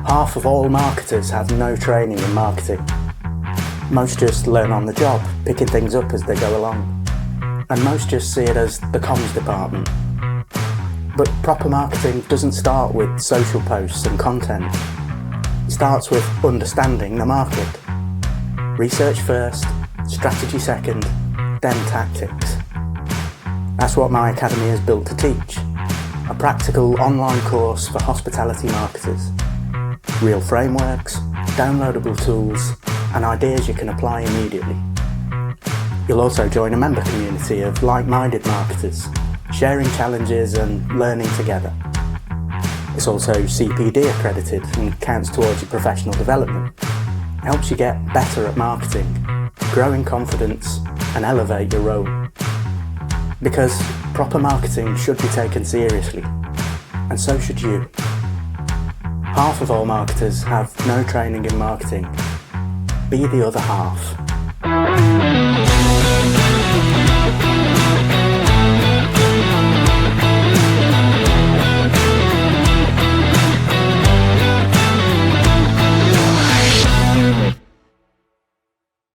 Half of all marketers have no training in marketing. Most just learn on the job, picking things up as they go along. And most just see it as the comms department. But proper marketing doesn't start with social posts and content. It starts with understanding the market. Research first, strategy second, then tactics. That's what my academy is built to teach. A practical online course for hospitality marketers. Real frameworks, downloadable tools, and ideas you can apply immediately. You'll also join a member community of like-minded marketers, sharing challenges and learning together. It's also CPD accredited and counts towards your professional development. It helps you get better at marketing, grow in confidence, and elevate your role. Because proper marketing should be taken seriously, and so should you. Half of all marketers have no training in marketing. Be the other half.